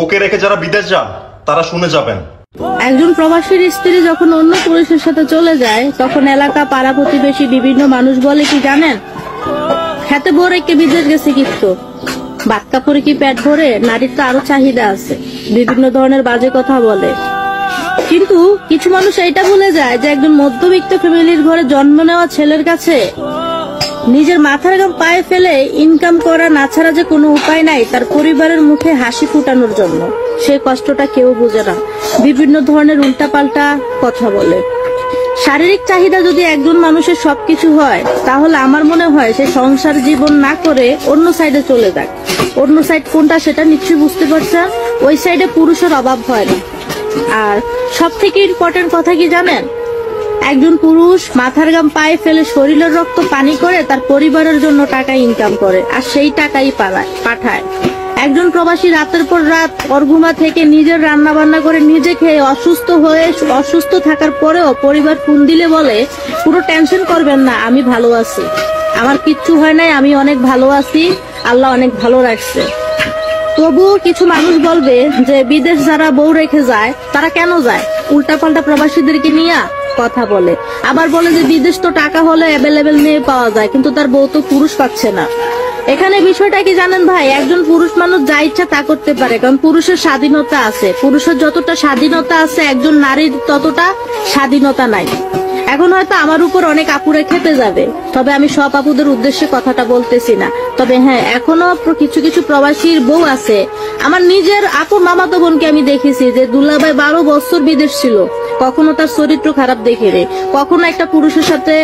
ওকে রেখে যারা বিদেশ যান তারা শুনে যাবেন। একজন প্রবাসীর স্ত্রী যখন অন্য পুরুষের সাথে চলে যায় তখন এলাকা পাড়া প্রতিবেশী বিভিন্ন মানুষ বলে কি জানেন, খেতে বউ রেখে বিদেশ গেছে কিন্তু ভাত কাপড়ে কি পেট ভরে, নারীর তো আরো চাহিদা আছে, বিভিন্ন ধরনের বাজে কথা বলে। কিন্তু কিছু মানুষ এটা ভুলে যায় যে একজন মধ্যবিত্ত ফ্যামিলির ঘরে জন্ম নেওয়া ছেলের কাছে নিজের মাথার ঘাম পায়ে ফেলে ইনকাম করা না ছাড়া যে কোনো উপায় নাই তার পরিবারের মুখে হাসি ফুটানোর জন্য। সে কষ্টটা কেউ বুঝে না, বিভিন্ন ধরনের উল্টাপাল্টা কথা বলে। শারীরিক চাহিদা যদি একজন মানুষের সবকিছু হয় তাহলে আমার মনে হয় সে সংসার জীবন না করে অন্য সাইডে চলে যাক। অন্য সাইড কোনটা সেটা নিশ্চয়ই বুঝতে পারছেন, ওই সাইডে পুরুষের অভাব হয় না। আর সব থেকে ইম্পর্টেন্ট কথা কি জানেন, একজন পুরুষ মাথার ঘাম পায়ে ফেলে শরীরের রক্ত পানি করে তার পরিবারের জন্য টাকা ইনকাম করে আর সেই টাকাই পাঠায়। একজন প্রবাসী রাতের পর রাত অর্ঘুমা থেকে নিজের রান্না বান্না করে নিজে খেয়ে অসুস্থ থাকার পরেও পরিবার ফোন দিলে বলে পুরো টেনশন করবেন না, আমি ভালো আছি, আমার কিচ্ছু হয় নাই, আমি অনেক ভালো আছি, আল্লাহ অনেক ভালো রাখছে। তবুও কিছু মানুষ বলবে যে বিদেশ যারা বউ রেখে যায় তারা কেন যায়, উল্টাপাল্টা প্রবাসীদেরকে নিয়ে কথা বলে। আবার বলে যে বিদেশ তো টাকা হলে অ্যাভেলেবেল নিয়ে পাওয়া যায়, কিন্তু তার বউ তো পুরুষ পাচ্ছে না। এখানে বিষয়টা কি জানেন ভাই, একজন পুরুষ মানুষ যা ইচ্ছা তা করতে পারে, কারণ পুরুষের স্বাধীনতা আছে। পুরুষের যতটা স্বাধীনতা আছে একজন নারীর ততটা স্বাধীনতা নাই। এখন হয়তো আমার উপর অনেক আপুরে খেতে যাবে, তবে আমি সব আপুদের উদ্দেশ্যে কথাটা বলতেছি না। তবে হ্যাঁ, এখনো কিছু কিছু প্রবাসীর বউ আছে। আমার নিজের আপু মামাতো বোনকে আমি দেখেছি যে দুলাভাই 12 বছর বিদেশ ছিল, কখনো তার চরিত্র খারাপ দেখিনি, কখনো একটা পুরুষের সাথে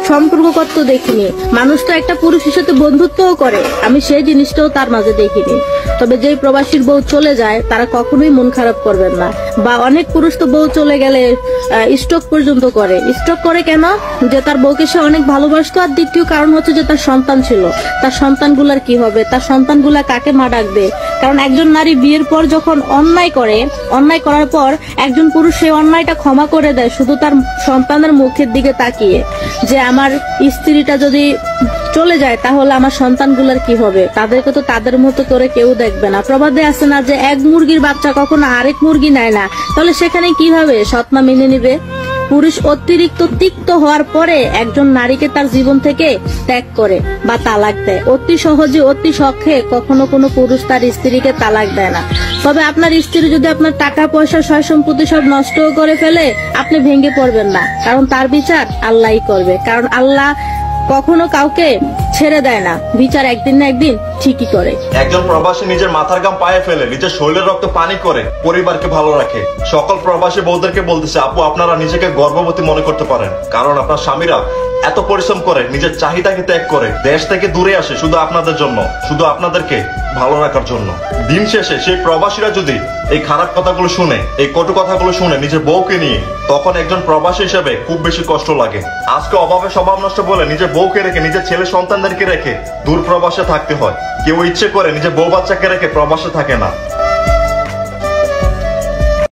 সম্পর্ক করতে দেখিনি। মানুষ তো একটা পুরুষের সাথে বন্ধুত্বও করে, আমি সেই জিনিসটাও তার মাঝে দেখিনি। তবে যেই প্রবাসীর বউ চলে যায় তারা কখনোই মন খারাপ করবেন না। বা অনেক পুরুষ তো বউ চলে গেলে স্ট্রোক পর্যন্ত করে। স্ট্রোক করে কেন, যে তার বউকে সে অনেক ভালোবাসতো, আর দ্বিতীয় কারণ হচ্ছে যে তার সন্তান ছিল। তার সন্তানগুলার কি হবে, তার সন্তানগুলা কাকে মা ডাকবে? কারণ একজন নারী বিয়ের পর যখন অন্যায় করে, অন্যায় করার পর একজন পুরুষ সেই অন্যায়টা ক্ষমা করে দেয় শুধু তার সন্তানের মুখের দিকে তাকিয়ে, যে আমার স্ত্রীটা যদি চলে যায় তাহলে আমার সন্তানগুলার কি হবে, তাদেরকে তো তাদের মতো করে কেউ দেখবে না। প্রবাদে আছে না যে এক মুরগির বাচ্চা কখনো আরেক মুরগি নেয় না, তাহলে সেখানে কিভাবে সৎমা মেনে নিবে? পুরুষ অতিরিক্ত তিক্ত হওয়ার পরে একজন নারীকে তার জীবন থেকে ত্যাগ করে বা তালাক দেয়। অতি সহজে অতি শখে কখনো কোনো পুরুষ তার স্ত্রীকে তালাক দেয় না। তবে আপনার স্ত্রী যদি আপনার টাকা পয়সা সয় সম্পত্তি সব নষ্ট করে ফেলে, আপনি ভেঙে পড়বেন না, কারণ তার বিচার আল্লাহই করবে। কারণ আল্লাহ কখনো কাউকে ছেড়ে দেয় না, বিচার একদিন না একদিন ঠিকই করে। একজন প্রবাসী নিজের মাথার ঘাম পায়ে ফেলে নিজের শরীরের রক্ত পানি করে পরিবারকে ভালো রাখে। সকল প্রবাসী বউদেরকে বলতেছে, আপু আপনারা নিজেকে গর্ভবতী মনে করতে পারেন, কারণ আপনার স্বামীরা এত পরিশ্রম করে নিজের চাহিদাকে ত্যাগ করে দেশ থেকে দূরে আসে শুধু আপনাদের জন্য, শুধু আপনাদেরকে ভালো রাখার জন্য। দিন শেষে সেই প্রবাসীরা যদি এই খারাপ কথাগুলো শুনে, এই কটু কথাগুলো শুনে নিজের বউকে নিয়ে, তখন একজন প্রবাসী হিসেবে খুব বেশি কষ্ট লাগে। আজকে অভাবে স্বভাব নষ্ট বলে নিজের বউকে রেখে, নিজের ছেলে সন্তানদেরকে রেখে দূর প্রবাসে থাকতে হয়। কেউ ইচ্ছে করে নিজের বউ বাচ্চাকে রেখে প্রবাসে থাকে না।